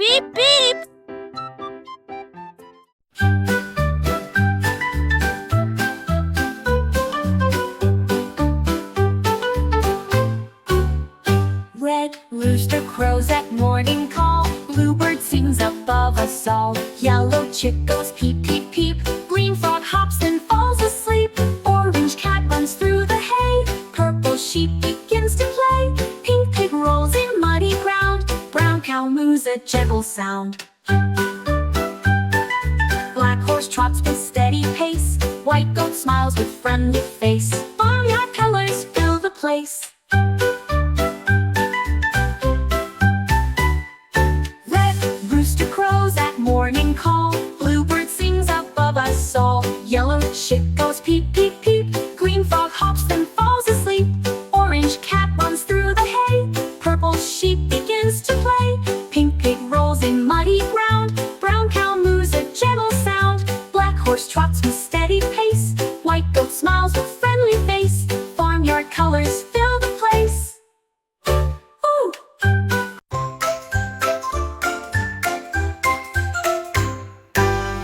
Beep, beep. Red rooster crows at morning call. Bluebird sings above us all. Yellow chick goes peep, peep, peep. Green frog hops and falls asleep. Orange cat runs through the hay. Purple sheep begins to play. Pink pig rolls in muddy ground. Brown cow moos a gentle sound. Black horse trots with steady pace. White goat smiles with friendly face. Farmyard colors fill the place. Red rooster crows at morning call. Bluebird sings above us all. Yellow chick goes peep, peep, peep. Green frog hops then falls asleep. Orange cat runs through the hay. Purple sheep begins to play. Pink pig rolls in muddy ground. Brown cow moos a gentle sound. Black horse trots with steady pace. White goat smiles with friendly face. Farmyard colors fill the place. Ooh!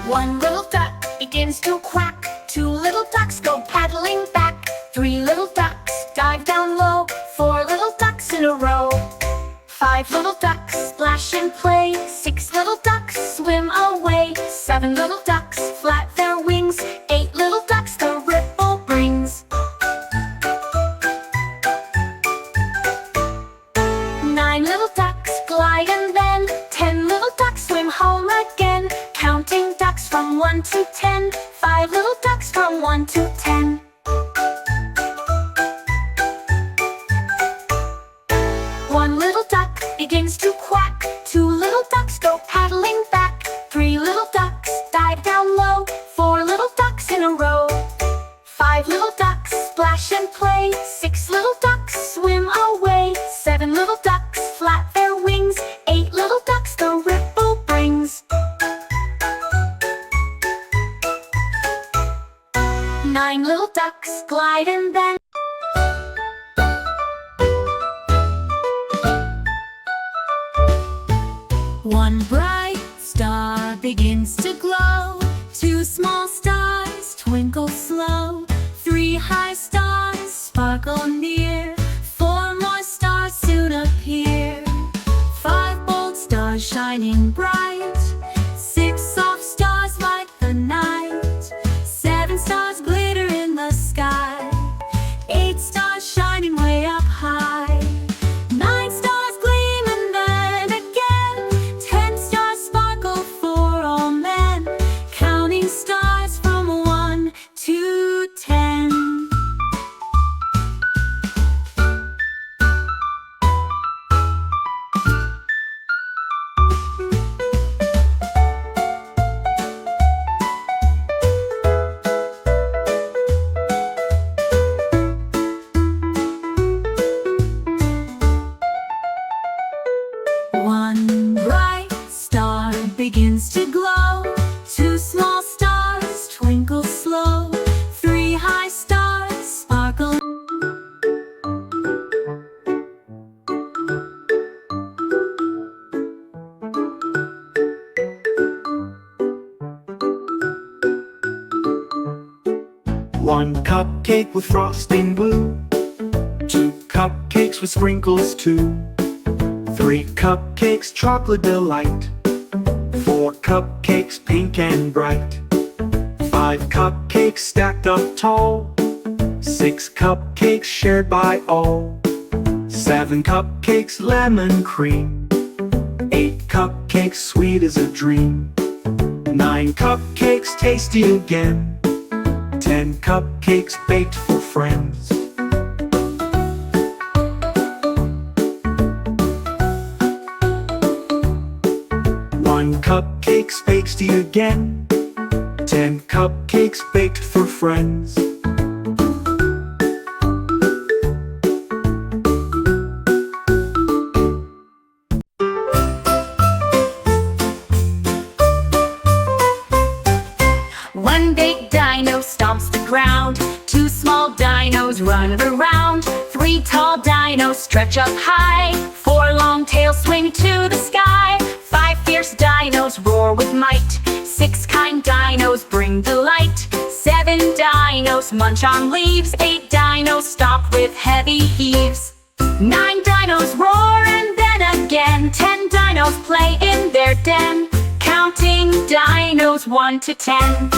One little duck begins to quack. Two little ducks go paddling back. Three little ducks dive down low. Four little ducks in a row. Five little ducks splash and play. Six little ducks swim away. Seven little ducks flap their wings. Eight little ducks the ripple brings. Nine little ducks glide and then 10 little ducks swim home again. Counting ducks from 1 to 10. 5 little ducks from 1 to 10. One little duck begins to quack. Two little ducks go paddling back. Three little ducks dive down low. Four little ducks in a row. Five little ducks splash and play. Six little ducks swim away. Seven little ducks flap their wings. Eight little ducks the ripple brings. Nine little ducks glide and then one bright star begins to glow. Two small stars twinkle slow. Three high stars sparkle near. Four more stars soon appear. Five bold stars shining bright. Six soft stars light the night. Seven stars glitter in the sky. Eight stars shining way up high. Nine stars gleam and then again. 10 stars sparkle for all men. Counting stars from 1 to 10. One bright star begins to glow. Two small stars twinkle slow. Three high stars sparkle. One cupcake with frosting blue. Two cupcakes with sprinkles too. Three cupcakes chocolate delight. Four cupcakes pink and bright. Five cupcakes stacked up tall. Six cupcakes shared by all. Seven cupcakes lemon cream. Eight cupcakes sweet as a dream. Nine cupcakes tasty again. 10 cupcakes baked for friends. One cupcake's tasty again. 10 cupcakes baked for friends. One big dino stomps the ground. Two small dinos run around. Three tall dinos stretch up high. Four long tails swing to the sky. Five fierce roar with might. 6 kind dinos bring the light. 7 dinos munch on leaves. 8 dinos stomp with heavy heaves. 9 dinos roar and then again. 10 dinos play in their den, counting dinos 1 to 10.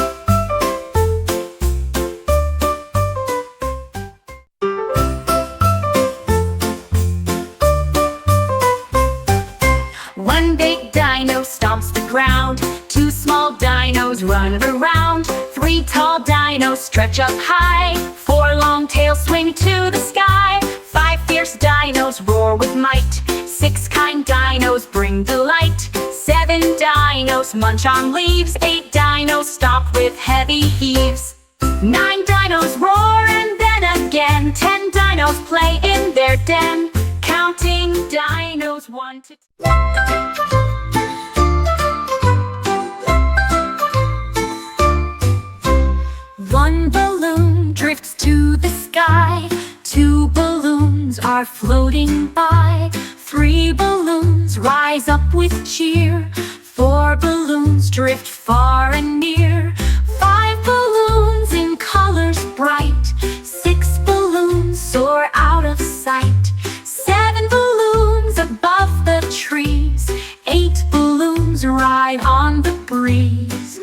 One big dino stomps the ground. 2 small dinos run around. 3 tall dinos stretch up high. 4 long tails swing to the sky. 5 fierce dinos roar with might. 6 kind dinos bring the light. 7 dinos munch on leaves. 8 dinos stomp with heavy heaves. 9 dinos roar and then again. 10 dinos play in their den, counting dinos 1 to 10. One balloon drifts to the sky. 2 balloons are floating by. 3 balloons rise up with cheer. 4 balloons drift far and near. 5 balloons in colors bright. 6 balloons soar out of sight. 7 balloons above the trees. 8 balloons ride on the breeze.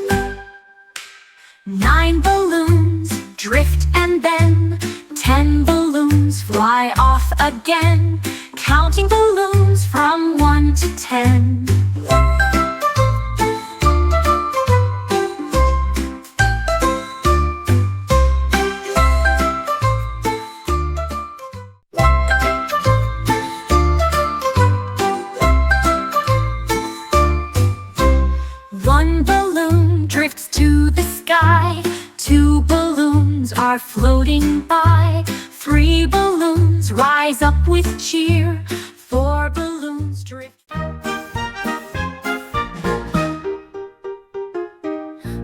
9 balloons drift and then 10 balloons fly off again, counting balloons from 1 to 10. One balloon drifts to the sky. 2 balloons are floating by. 3 balloons rise up with cheer. 4 balloons drift.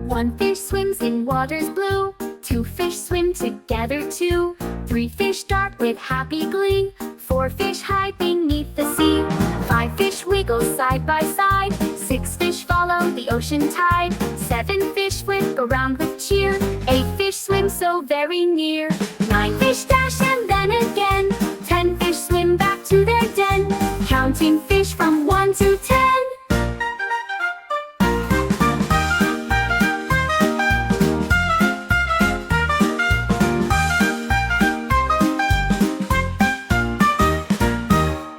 1 fish swims in waters blue. 2 fish swim together too. 3 fish dart with happy glee. 4 fish hide beneath the sea. 5 fish wiggle side by side. 6 fish follow the ocean tide. 7 fish whip around with cheer. 8 fish swim so very near. 9 fish dash and then again. 10 fish swim back to their den, counting fish from 1 to 10.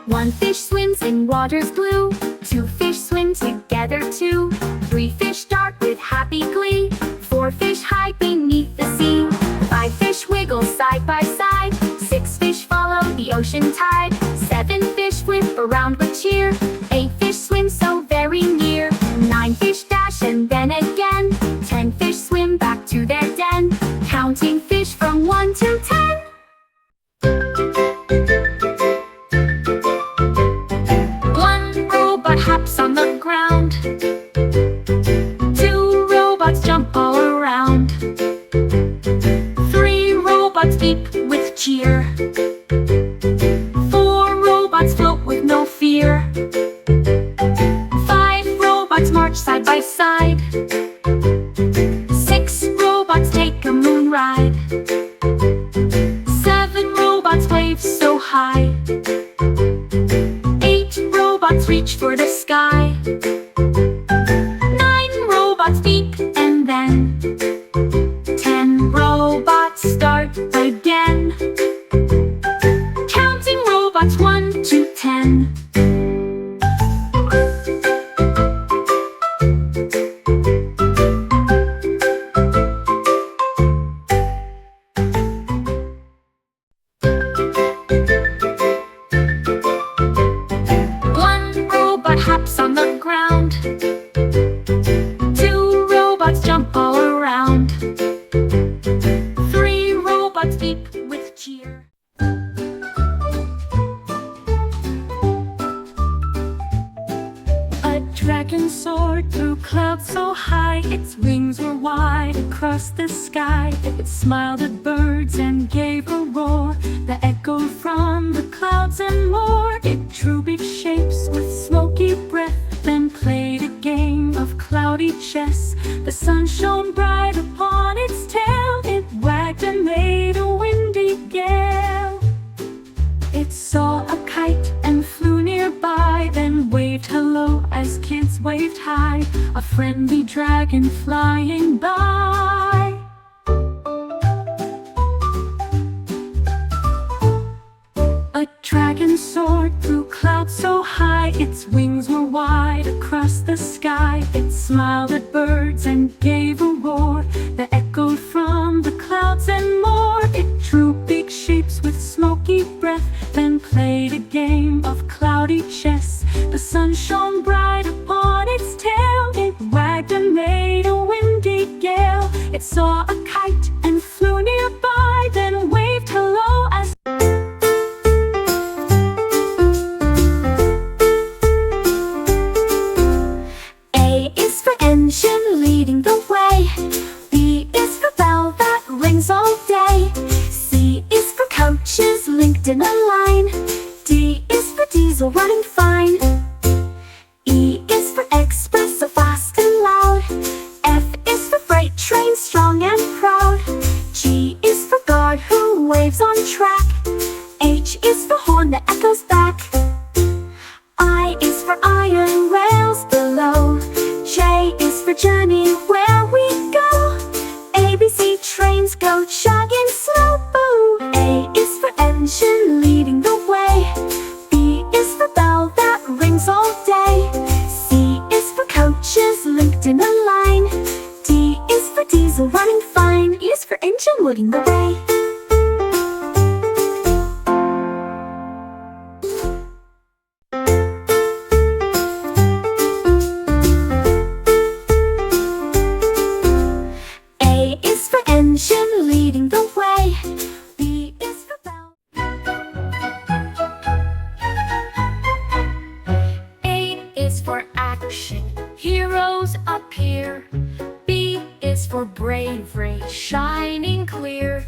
One fish swims in waters blue. 2 fish swim together too. 3 fish dart with happy glee. 4 fish hide beneath the sea. 5 fish wiggle side by side. 6 fish follow the ocean tide. 7 fish whip around with cheer. 8 fish swim so very near. 9 fish dash and then again. 10 fish swim back to their den, counting fish from 1 to 10. Hops on the ground. 2 robots jump all around. 3 robots beep with cheer. 4 robots float with no fear. 5 robots march side by side. 6 robots take a moon ride. 7 robots wave so high. 8 robots reach for the sky. 9 robots beep and then 10 robots start again, counting robots 1 to 10. Hops on the ground. 2 robots jump all around. 3 robots beep with cheer. A dragon soared through clouds so high. Its wings were wide across the sky. It smiled at birds and gave a roar that echoed from the clouds and more. It drew big shapes with smoky breath then played a game of cloudy chess. The sun shone bright upon its tail, it wagged and made a windy gale. It saw a kite and flew nearby, then waved hello as kids waved hi, a friendly dragon flying by. A dragon soared through clouds so high, its wings were wide across the sky. It smiled at birds and gave a roar that echoed from the clouds and more. It drew big shapes with smoky breath, then played a game of cloudy chess. The sun shone bright upon its tail, it wagged and made a windy gale. It saw a kite and flew nearby, then waved hello as engine leading the way. B is for bell that rings all day. C is for coaches linked in a line. D is for diesel running fine. E is for express so fast and loud. F is for freight train strong and proud. G is for guard who waves on track. H is for horn that echoes back. I is for iron rails below. J is for journey where we go. ABC trains go chugging slow. Boo. A is for engine leading the way. B is for bell that rings all day. C is for coaches linked in a line. D is for diesel running fine. E is for engine leading the way. Engine leading the way. B is for bell. A is for action, heroes appear. B is for bravery, shining clear.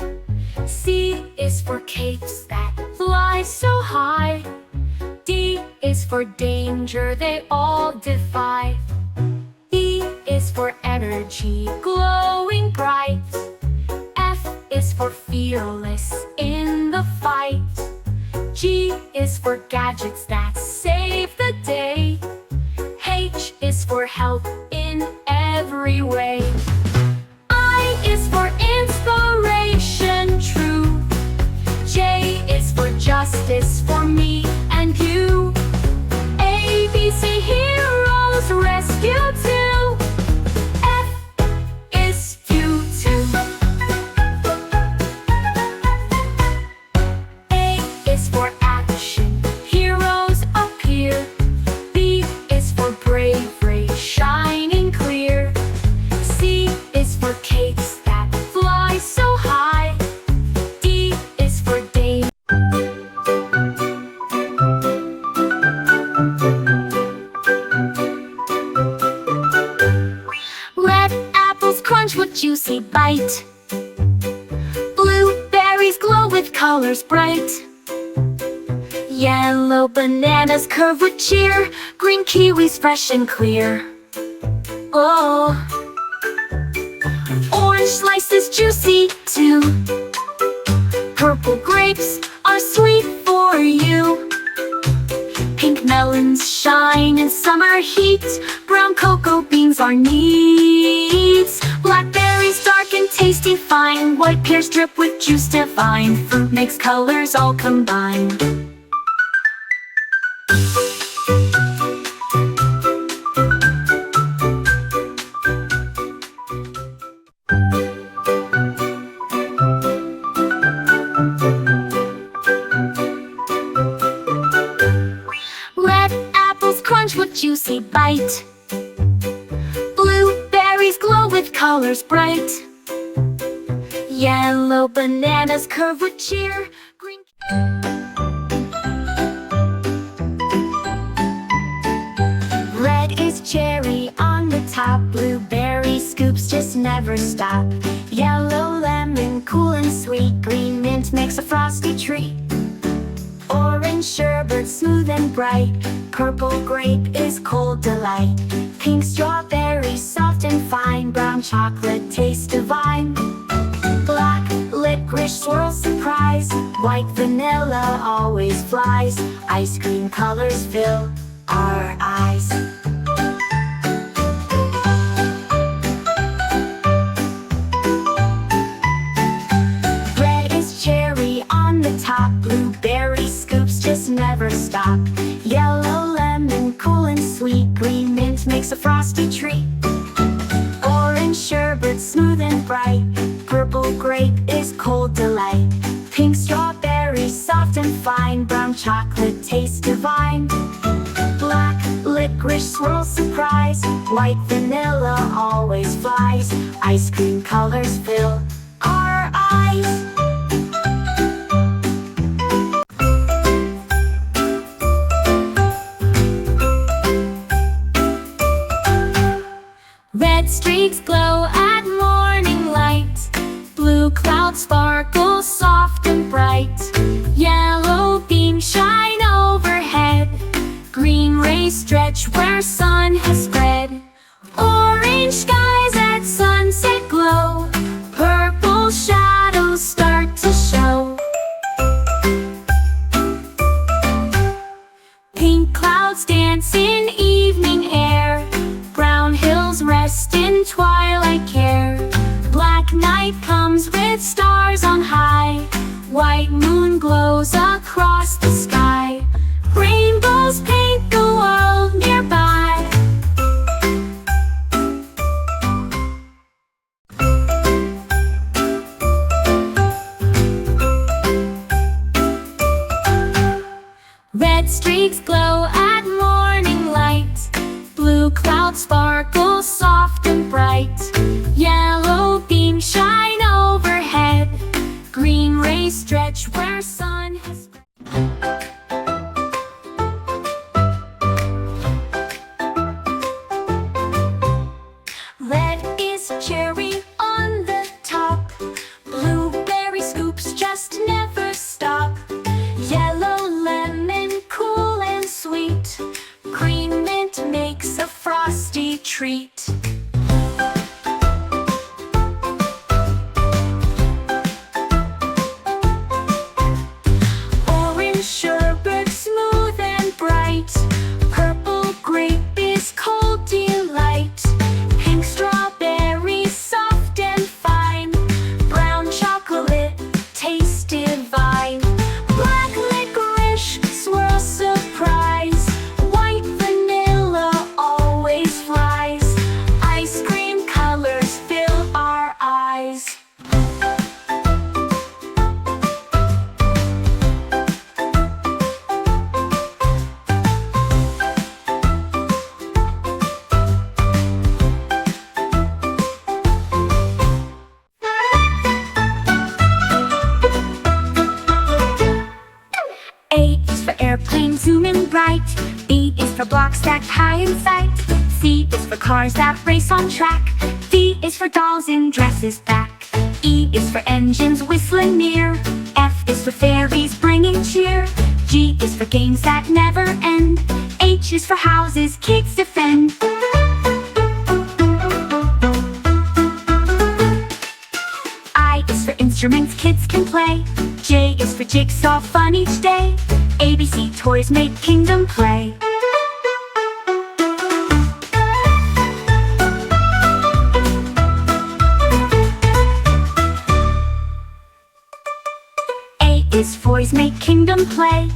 C is for capes that fly so high. D is for danger they all defy. E is for energy, glowing bright. F is for fearless in the fight. G is for gadgets that save the day. H is for help in every way. I is for inspiration true. J is for justice for me and you. ABC heroes rescue too. F is you too. A is for action, heroes appear. B is for bravery, shining clear. C is for capes that fly so high. D is for danger. Red apples crunch with juicy bite. Blueberries glow with colors bright. Yellow bananas curve with cheer. Green kiwis fresh and clear. Oh, orange slices juicy too. Purple grapes are sweet for you. Pink melons shine in summer heat. Brown cocoa beans are neat. Blackberries dark and tasty fine. White pears drip with juice divine. Fruit makes colors all combine. Red apples crunch with juicy bite. Blueberries glow with colors bright. Yellow bananas curve with cheer. Green Red is cherry on the top. Blueberry scoops just never stop. Yellow lemon cool and sweet. Green mint makes a frosty treat. Orange sherbet smooth and bright. Purple grape is cold delight. Pink strawberry, soft and fine. Brown chocolate, taste divine. Black licorice, swirl surprise. White vanilla always flies. Ice cream colors fill our eyes. Red is cherry on the top. Blueberry scoops just never stop. Yellow lemon, cool and sweet. Green mint makes a frosty treat. Orange sherbet, smooth and bright. Purple grape is cold delight. Pink strawberry, soft and fine. Brown chocolate, taste divine. Black licorice, swirl surprise. White vanilla always flies. Ice cream colors fill our eyes. Red streaks glow at morning light. Blue clouds sparkle soft and bright. Yellow beams shine overhead. Green rays stretch where sun has spread. Orange skies at sunset glow. Purple shadows start to show. Pink clouds dance in evening air. Brown hills rest in twilight care. Black night comes with stars on high. White moon glows across the sky. Rainbows paint the world nearby. Red streaks glow at morning light. Blue clouds sparkle soft and bright. Yellow beams shine overhead. Green rays stretch where sun has spread. Red is cherry on the top. Blueberry scoops just never stop. Yellow lemon, cool and sweet. Green mint makes a frosty treat. Orange sherbet, smooth and bright. Purple grape is cold delight. Pink strawberry, soft and fine. Brown chocolate, taste divine. Black licorice, swirl surprise. White vanilla always flies. Ice cream colors fill our eyes. A is for airplane zooming bright. B is for blocks stacked high in sight. C is for cars that race on track. D is for dolls in dresses back. E is for engines whistling near. F is for fairies bringing cheer. G is for games that never end. H is for houses kids defend. I is for instruments kids can play. J is for jigsaw fun each day. ABC toys make kingdom play. A is for boys make kingdom play.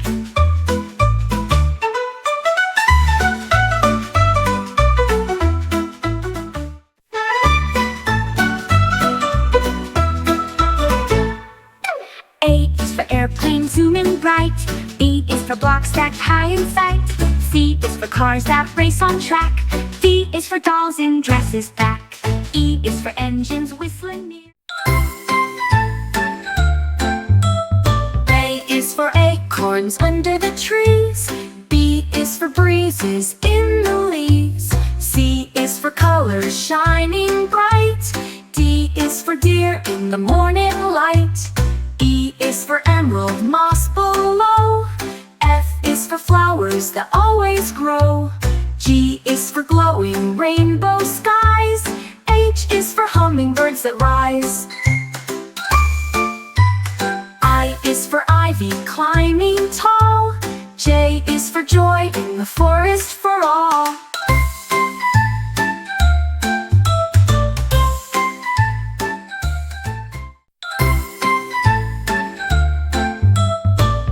A is for airplane zooming bright. B is for blocks stacked high in sight. C is for cars that race on track. D is for dolls in dresses back. E is for engines whistling near. A is for acorns under the trees. B is for breezes in the leaves. C is for colors shining bright. D is for deer in the morning light. E is for emerald moss below. F is for flowers that always grow. G is for glowing rainbow skies. H is for hummingbirds that rise. I is for ivy climbing tall. J is for joy in the forest for all.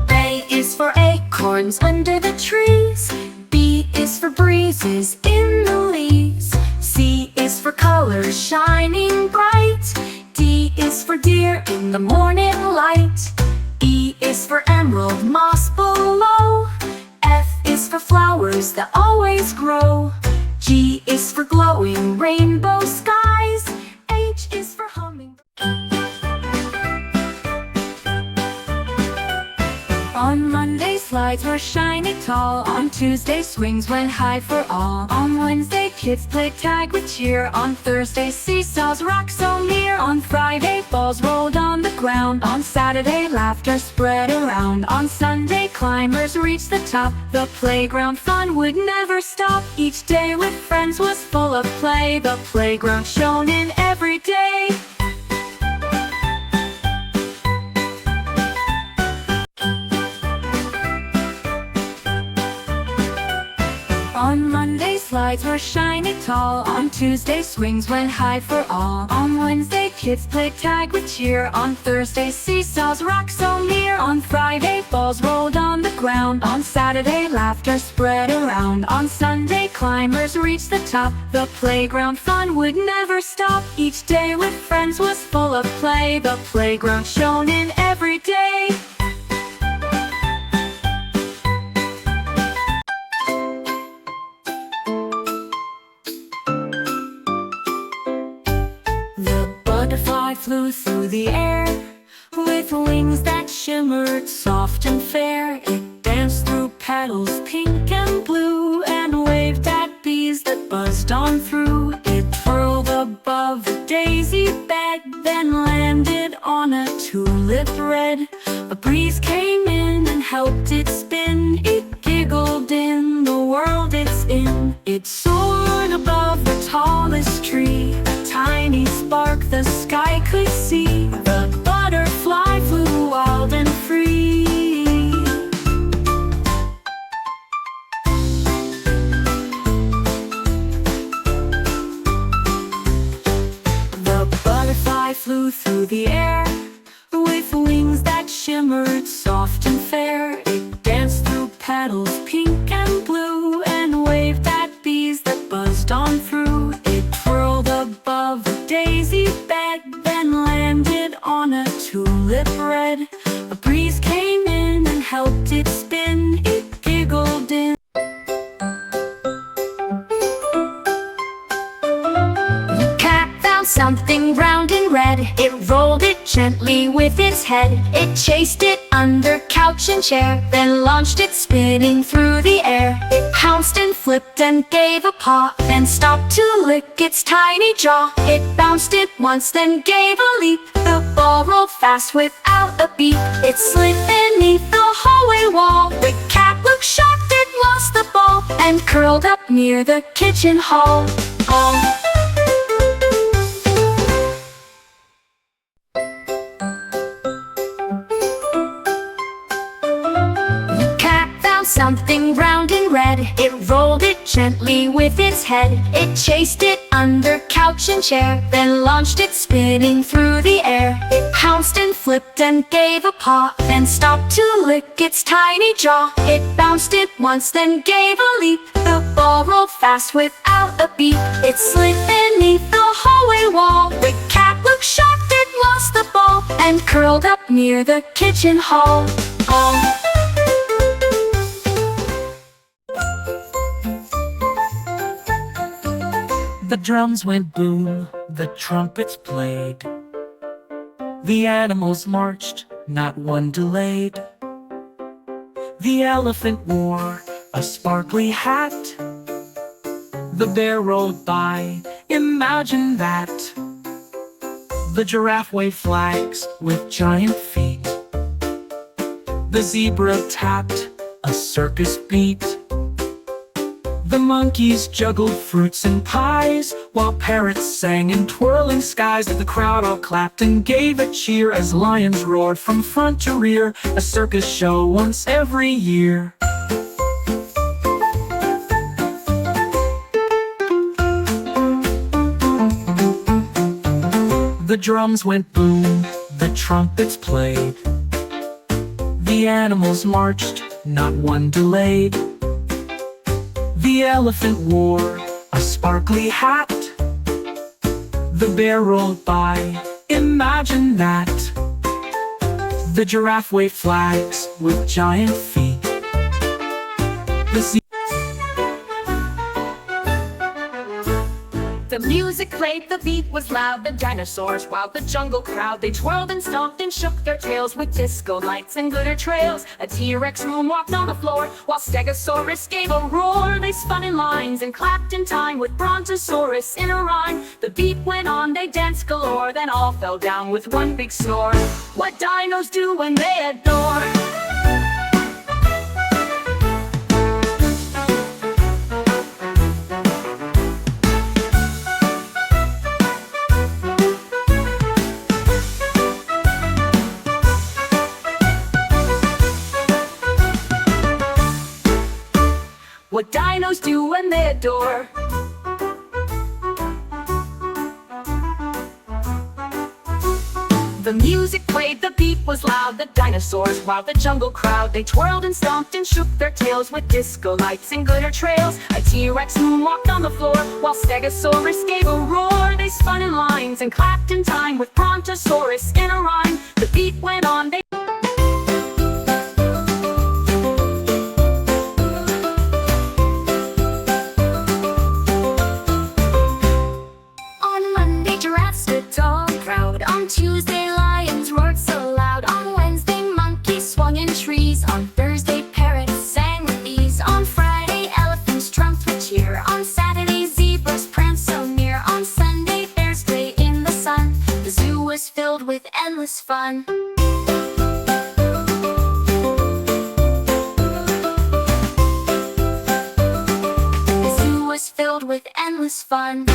A is for acorns under the trees. B is for breezes in the leaves. C is for colors shining bright. D is for deer in the morning light. E is for emerald moss below. F is for flowers that always grow. G is for glowing rainbow skies. H is for hummingbirds. On Monday, slides were shiny tall. On Tuesday, swings went high for all. On Wednesday, kids played tag with cheer. On Thursday, seesaws rocked so near. On Friday, balls rolled on the ground. On Saturday, laughter spread around. On Sunday, climbers reached the top. The playground fun would never stop. Each day with friends was full of play. The playground shone in every day. On Monday, slides were shiny tall. On Tuesday, swings went high for all. On Wednesday, kids played tag with cheer. On Thursday, seesaws rocked so near. On Friday, balls rolled on the ground. On Saturday, laughter spread around. On Sunday, climbers reached the top. The playground fun would never stop. Each day with friends was full of play. The playground shone in every day. Butterfly flew through the air with wings that shimmered soft and fair. It danced through petals pink and blue and waved at bees that buzzed on through. It twirled above a daisy bed, then landed on a tulip red. A breeze came in and helped it spin. It giggled in the world it's in. It soared above the tallest tree, a tiny spark the sky could see. The butterfly flew wild and free. The butterfly flew through the air with wings that shimmered soft and fair. It danced through petals pink and blue and waved at bees that buzzed on through. It twirled above a daisy bed, then landed on a tulip red. A breeze came in and helped it spin. It giggled in. The cat found something round and red. It rolled it gently with its head. It chased it under couch and chair, then launched it spinning through the air. It pounced and flipped and gave a paw, then stopped to lick its tiny jaw. It bounced it once, then gave a leap. The ball rolled fast without a beep. It slid beneath the hallway wall. The cat looked shocked, it lost the ball, and curled up near the kitchen hall. Something round and red. It rolled it gently with its head. It chased it under couch and chair, then launched it spinning through the air. It pounced and flipped and gave a paw, then stopped to lick its tiny jaw. It bounced it once, then gave a leap. The ball rolled fast without a beep. It slid beneath the hallway wall. The cat looked shocked, it lost the ball, and curled up near the kitchen hall. The drums went boom, the trumpets played. The animals marched, not one delayed. The elephant wore a sparkly hat. The bear rode by, imagine that. The giraffe waved flags with giant feet. The zebra tapped a circus beat. The monkeys juggled fruits and pies, while parrots sang in twirling skies. The crowd all clapped and gave a cheer as lions roared from front to rear, a circus show once every year. The drums went boom, the trumpets played, the animals marched, not one delayed. The elephant wore a sparkly hat, the bear rolled by, imagine that. The giraffe waved flags with giant feet. The music played, the beat was loud. The dinosaurs wowed the jungle crowd. They twirled and stomped and shook their tails with disco lights and glitter trails. A T-Rex moonwalked on the floor while Stegosaurus gave a roar. They spun in lines and clapped in time with Brontosaurus in a rhyme. The beat went on, they danced galore, then all fell down with one big snore. What dinos do when they adore. What dinos do when they adore. The music played, the beat was loud. The dinosaurs wowed the jungle crowd. They twirled and stomped and shook their tails with disco lights and glitter trails. A T-Rex moonwalked on the floor while Stegosaurus gave a roar. They spun in lines and clapped in time with Brontosaurus in a rhyme. The beat went on, they on Tuesday, lions roared so loud. On Wednesday, monkeys swung in trees. On Thursday, parrots sang with ease. On Friday, elephants trumped with cheer. On Saturday, zebras pranced so near. On Sunday, bears lay in the sun. The zoo was filled with endless fun. The zoo was filled with endless fun.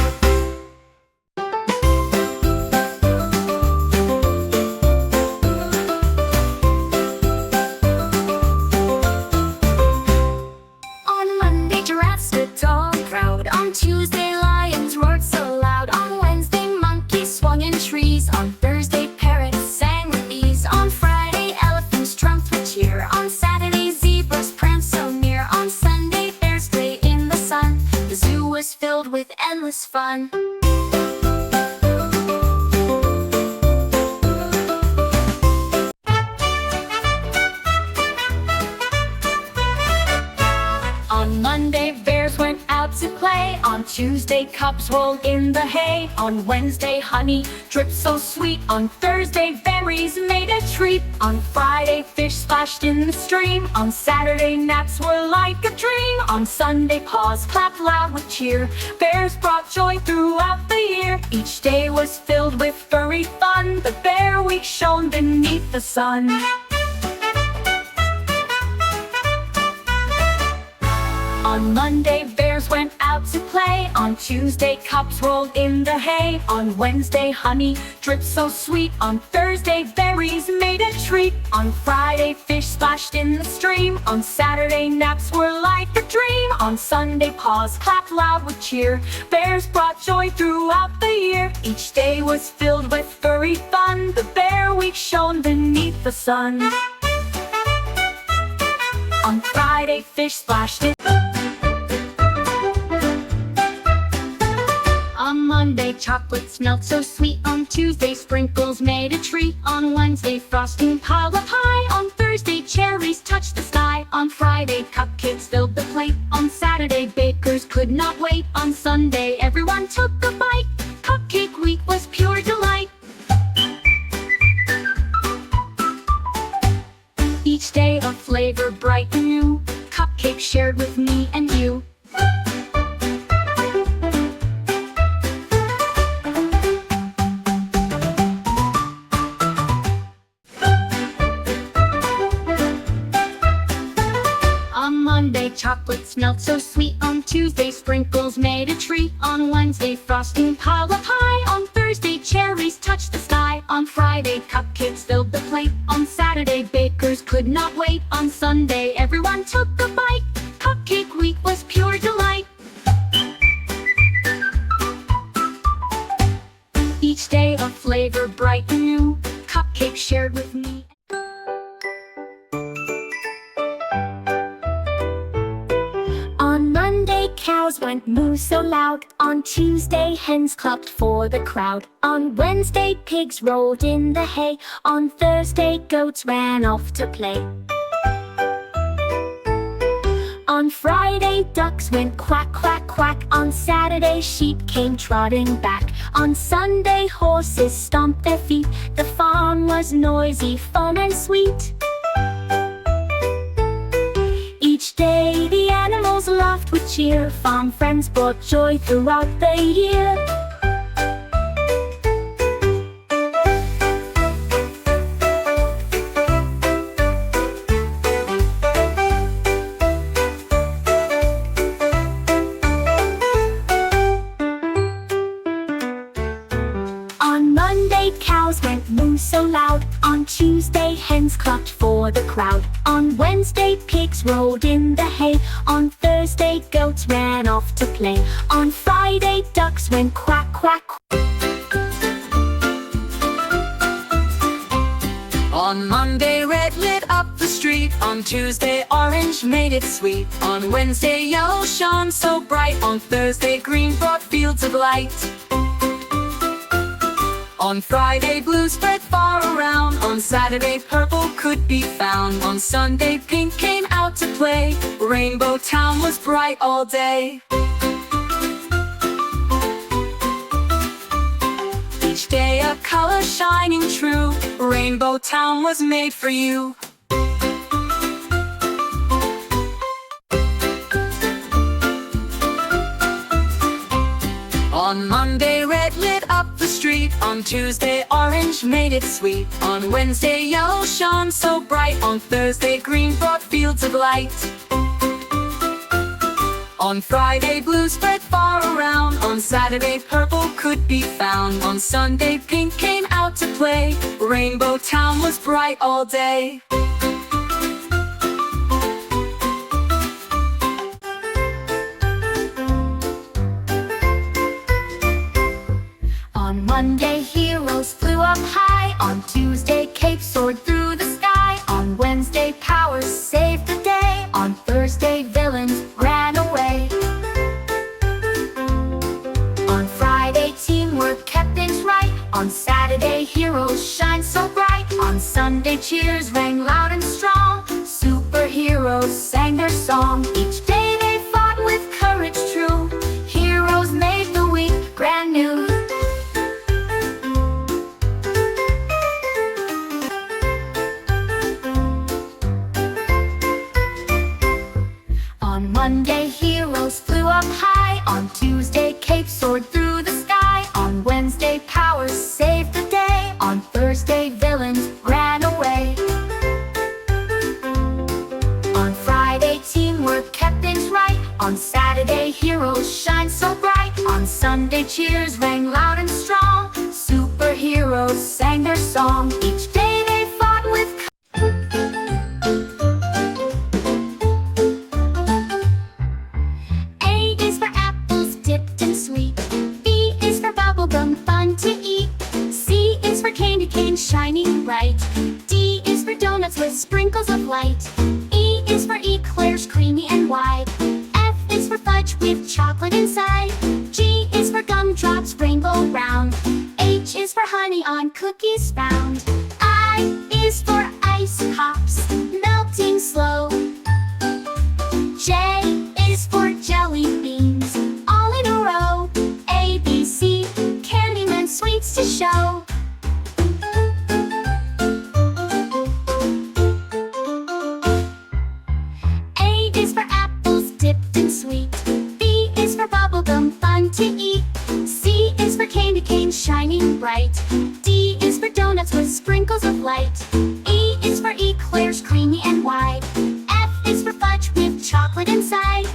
On Tuesday, lions roared so loud. On Wednesday, monkeys swung in trees. On Thursday, parrots sang with ease. On Friday, elephants trumped with cheer. On Saturday, zebras pranced so near. On Sunday, bears lay in the sun. The zoo was filled with endless fun. On Monday, bears went out to play. On Tuesday, cubs rolled in the hay. On Wednesday, honey dripped so sweet. On Thursday, berries made a treat. On Friday, fish splashed in the stream. On Saturday, naps were like a dream. On Sunday, paws clapped loud with cheer. Bears brought joy throughout the year. Each day was filled with furry fun. The Bear Week shone beneath the sun. On Monday, bears went out to play. On Tuesday, cubs rolled in the hay. On Wednesday, honey dripped so sweet. On Thursday, berries made a treat. On Friday, fish splashed in the stream. On Saturday, naps were like a dream. On Sunday, paws clapped loud with cheer. Bears brought joy throughout the year. Each day was filled with furry fun. The Bear Week shone beneath the sun. On Friday, fish splashed in. On Monday, chocolate smelled so sweet. On Tuesday, sprinkles made a treat. On Wednesday, frosting piled up high. On Thursday, cherries touched the sky. On Friday, cupcakes filled the plate. On Saturday, bakers could not wait. On Sunday, everyone took a bite. Cupcake Week was pure delight. Each day a flavor bright and new. Cupcake shared with me and you. smelled so sweet. On Tuesday, sprinkles made a tree. On Wednesday, frosting piled up high. On Thursday, cherries touched the sky. On Friday, cupcakes filled the plate. On Saturday, bakers could not wait. On Sunday, everyone took a bite. Cupcake week was pure delight. Each day a flavor bright and new, cupcake shared with me. On Monday, cows went moo so loud. On Tuesday, hens clucked for the crowd. On Wednesday, pigs rolled in the hay. On Thursday, goats ran off to play. On Friday, ducks went quack, quack, quack. On Saturday, sheep came trotting back. On Sunday, horses stomped their feet. The farm was noisy, fun and sweet. Each day the animals laughed with cheer. Farm friends brought joy throughout the year. On Monday, cows went moo so loud. On Tuesday, hens clucked for the crowd. On Wednesday, pigs rolled in the hay. On Thursday, goats ran off to play. On Friday, ducks went quack, quack. On Monday, red lit up the street. On Tuesday, orange made it sweet. On Wednesday, yellow shone so bright. On Thursday, green brought fields of light. On Friday, blue spread far around. On Saturday, purple could be found. On Sunday, pink came out to play. Rainbow Town was bright all day. Each day a color shining true. Rainbow Town was made for you. On Monday, red lit up the street. On Tuesday, orange made it sweet. On Wednesday, yellow shone so bright. On Thursday, green brought fields of light. On Friday, blue spread far around. On Saturday, purple could be found. On Sunday, pink came out to play. Rainbow Town was bright all day. On Monday, heroes flew up high. On Tuesday, capes soared through the sky. On Wednesday, powers saved the day. On Thursday, villains ran away. On Friday, teamwork kept things right. On Saturday, heroes shine so bright. On Sunday, cheers rang loud and strong. Superheroes sang their song. Each day they fought with courage true. Heroes made the week brand new. On Monday, heroes flew up high. On Tuesday, capes soared through the sky. On Wednesday, powers saved the day. On Thursday, villains ran away. On Friday, teamwork kept things right. On Saturday, heroes shine so bright. On Sunday, cheers rang loud and strong. Superheroes sang their song. Each day they fought with shining bright. D is for donuts with sprinkles of light. E is for eclairs, creamy and wide. F is for fudge with chocolate inside. G is for gumdrops, rainbow round. H is for honey on cookies found. I is for ice pops, melting slow. J is for jelly beans, all in a row. A, B, C, Candyman sweets to show. To eat. C is for candy cane shining bright. D is for donuts with sprinkles of light. E is for eclairs, creamy and wide. F is for fudge with chocolate inside.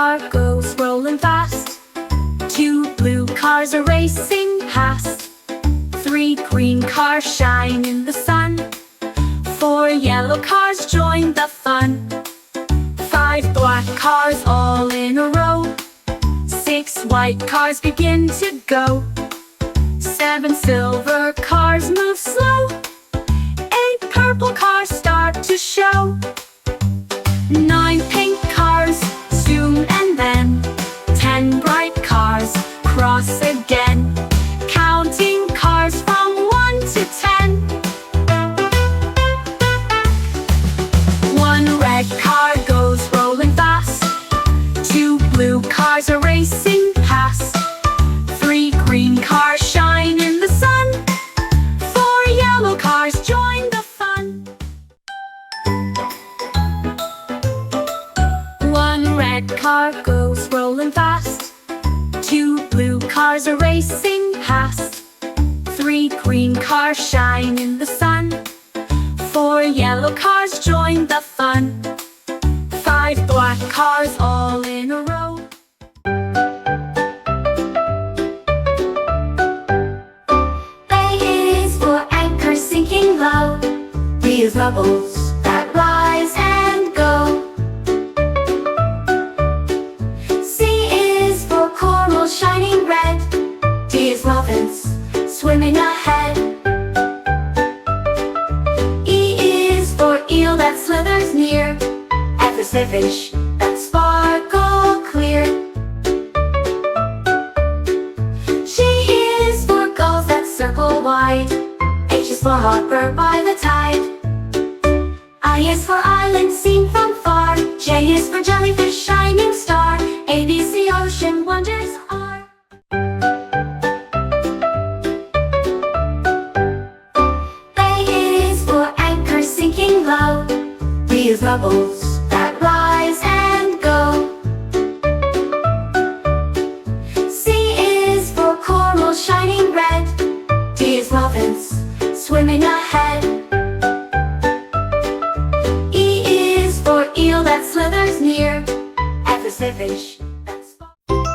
car goes rolling fast. 2 blue cars are racing past. 3 green cars shine in the sun. 4 yellow cars join the fun. 5 black cars all in a row. 6 white cars begin to go. 7 silver cars move slow. 8 purple cars start to show. 9 pink cars zoom and then 10 bright cars cross again. Counting cars from 1 to 10. 1 red car goes rolling fast. 2 blue cars are racing past. 3 green cars shine in the sun. 4 yellow cars join the fun. 1 red car goes rolling fast. 2 blue cars are racing past. 3 green cars shine in the sun. 4 yellow cars join the fun. 5 black cars all in a row. A is for anchor sinking low. B is bubbles that rise and go. C is for coral shining red. D is muffins swimming ahead. E is for eel that slithers near. F is for fish that sparkle clear. G is for gulls that circle wide. H is for harbor by the tide. I is for island seen from far. J is for jellyfish shining star. A, B, C, ocean wonders are. A is for anchor sinking low. B is bubbles that rise and go. C is for coral shining red. D is muffins swimming ahead. E is for eel that slithers near. F is for fish that sparkles.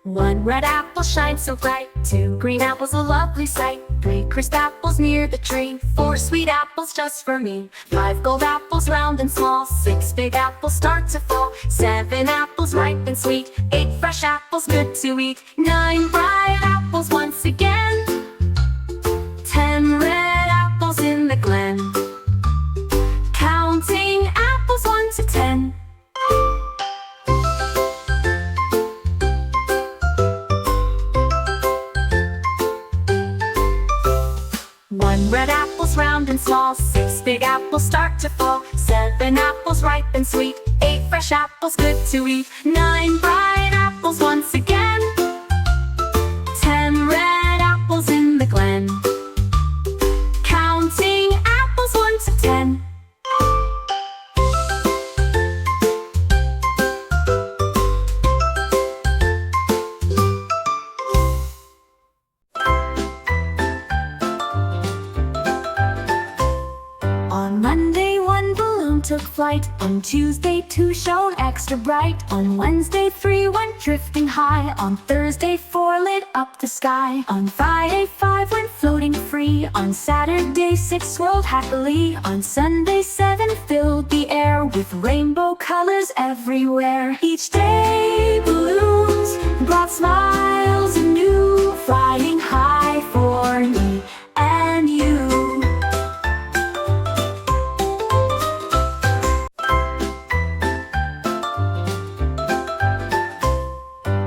1 red apple shines so bright. 2 green apples a lovely sight. 3 crisp apples near the tree. 4 sweet apples just for me. 5 gold apples round and small. 6 big apples start to fall. 7 apples ripe and sweet. 8 fresh apples good to eat. 9 bright apples once again. 10 red apples in the glen. Counting apples 1 to 10. 1 red apple's round and small. 6 big apples start to fall. 7 apples ripe and sweet. 8 fresh apples good to eat. 9 bright apples once again. 10 red apples in the glen. Counting apples 1 to 10. 2 took flight. On Tuesday 2 shone extra bright. On Wednesday 3 went drifting high. On Thursday 4 lit up the sky. On Friday 5 went floating free. On Saturday 6 swirled happily. On Sunday 7 filled the air with rainbow colors everywhere. Each day balloons brought smiles anew, flying high for me and you.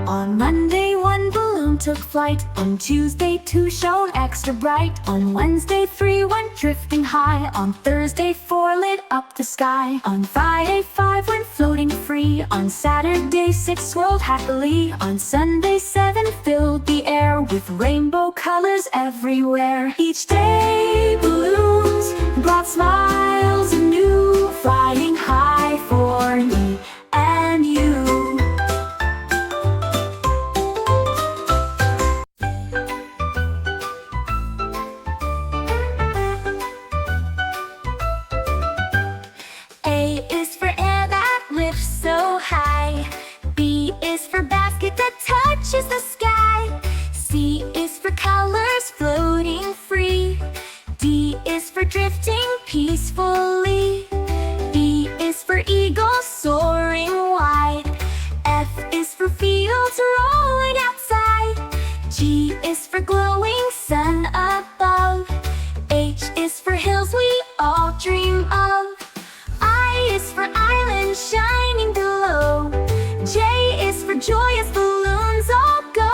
On Monday 1 balloon took flight. On Tuesday 2 shone extra bright. On Wednesday 3 went drifting high. On Thursday 4 lit up the sky. On Friday 5 went floating free. On Saturday 6 swirled happily. On Sunday 7 filled the air with rainbow colors everywhere. Each day balloons brought smiles anew, flying high for me and you. drifting peacefully. E is for eagle soaring wide. F is for fields rolling outside. G is for glowing sun above. H is for hills we all dream of. I is for island shining below. J is for joyous balloons all go.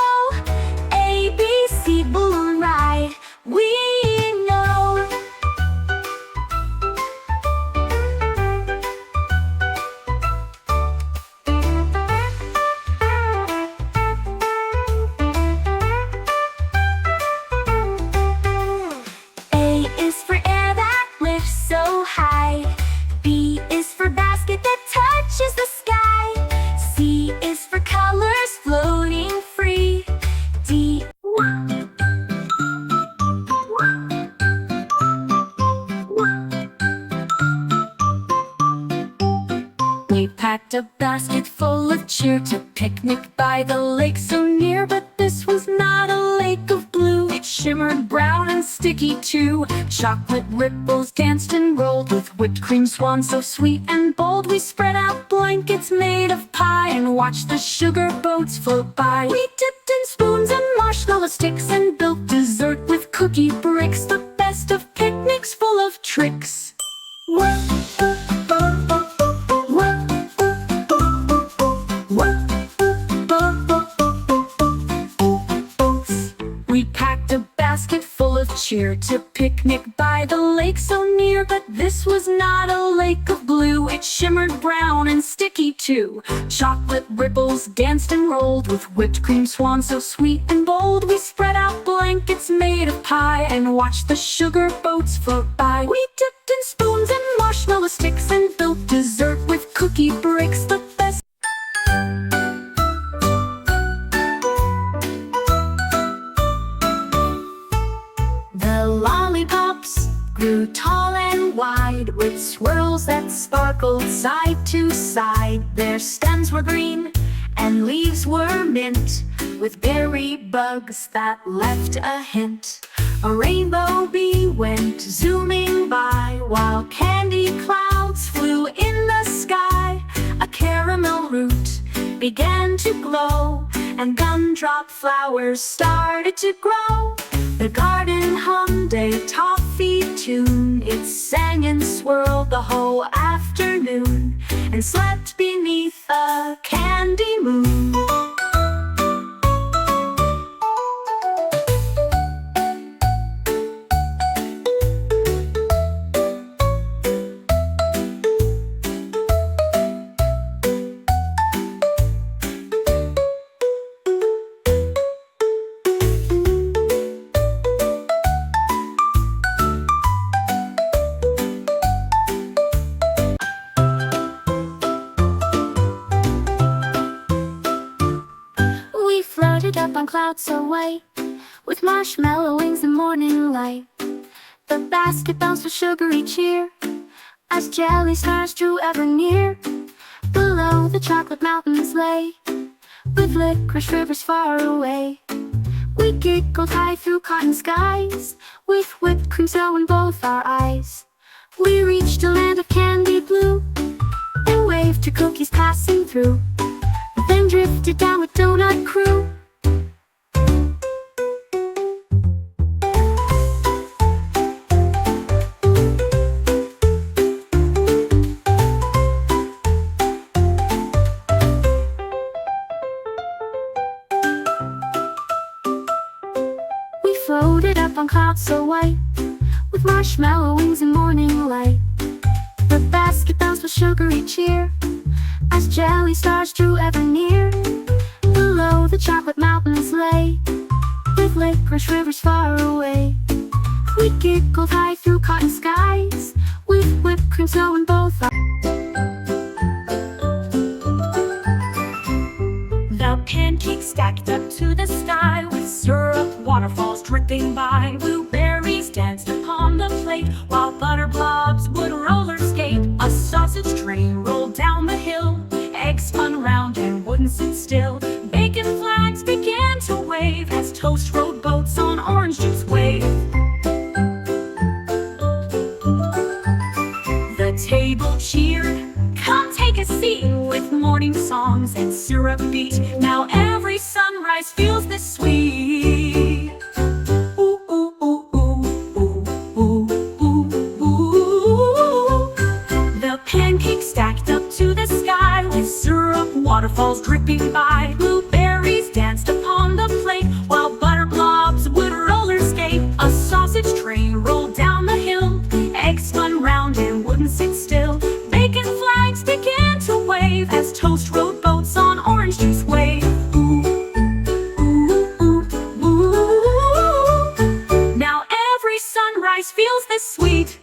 A, B, C, balloon ride, we know. A is for air that lifts so high. B is for basket that touches the sky. C is for colors floating free. D. We packed a basket full of cheer to picnic by the lake so near, but this was not a lake of blue. It shimmered brown and sticky too. Chocolate ripples danced and rolled with whipped cream swans so sweet and bold. We spread out blankets made of pie and watched the sugar boats float by. We dipped in spoons and marshmallow sticks and built dessert with cookie bricks. The best of picnics full of tricks. We packed a basket full of cheer to picnic by the lake so near, but this was not a lake of blue. It shimmered brown and sticky too. Chocolate ripples danced and rolled with whipped cream swans so sweet and bold. We spread out blankets made of pie and watched the sugar boats float by. We dipped in spoons and marshmallow sticks and built dessert with cookie bricks. The best. The lollipops grew tall and wide with swirls that sparkled side to side. Their stems were green and leaves were mint with berry bugs that left a hint. A rainbow bee went zooming by while candy clouds flew in the sky. A caramel root began to glow and gumdrop flowers started to grow. The garden hummed a toffee tune. It sang and swirled the whole afternoon and slept beneath a candy moon. Up on clouds so white, with marshmallow wings and morning light. The basket bounced with sugary cheer as jelly stars drew ever near. Below the chocolate mountains lay, with licorice rivers far away. We giggled high through cotton skies, with whipped cream so in both our eyes. We reached a land of candy blue and waved to cookies passing through, then drifted down with Donut Crew. Floated up on clouds so white, with marshmallow wings and morning light. The basket bounced with sugary cheer as jelly stars drew ever near. Below the chocolate mountains lay, with licorice rivers far away. We giggled high through cotton skies, with whipped cream so in both our. The pancakes stacked up to the sky, with syrup waterfalls dripping by. Blueberries danced upon the plate, while butter blobs would roller skate. A sausage train rolled down the hill, eggs spun round and wouldn't sit still. Bacon flags began to wave as toast rode boats on orange juice wave. beat. Now every sunrise feels this sweet. Ooh, ooh, ooh, ooh, ooh, ooh, ooh, ooh. The pancakes stacked up to the sky, with syrup waterfalls dripping by. Blueberries danced upon the plate, while butter blobs would roller skate. A sausage train rolled down the hill, eggs spun round and wouldn't sit still. Bacon flags began to wave as toast rode boats on orange juice wave. Ooh, ooh, ooh, ooh. Now every sunrise feels this sweet.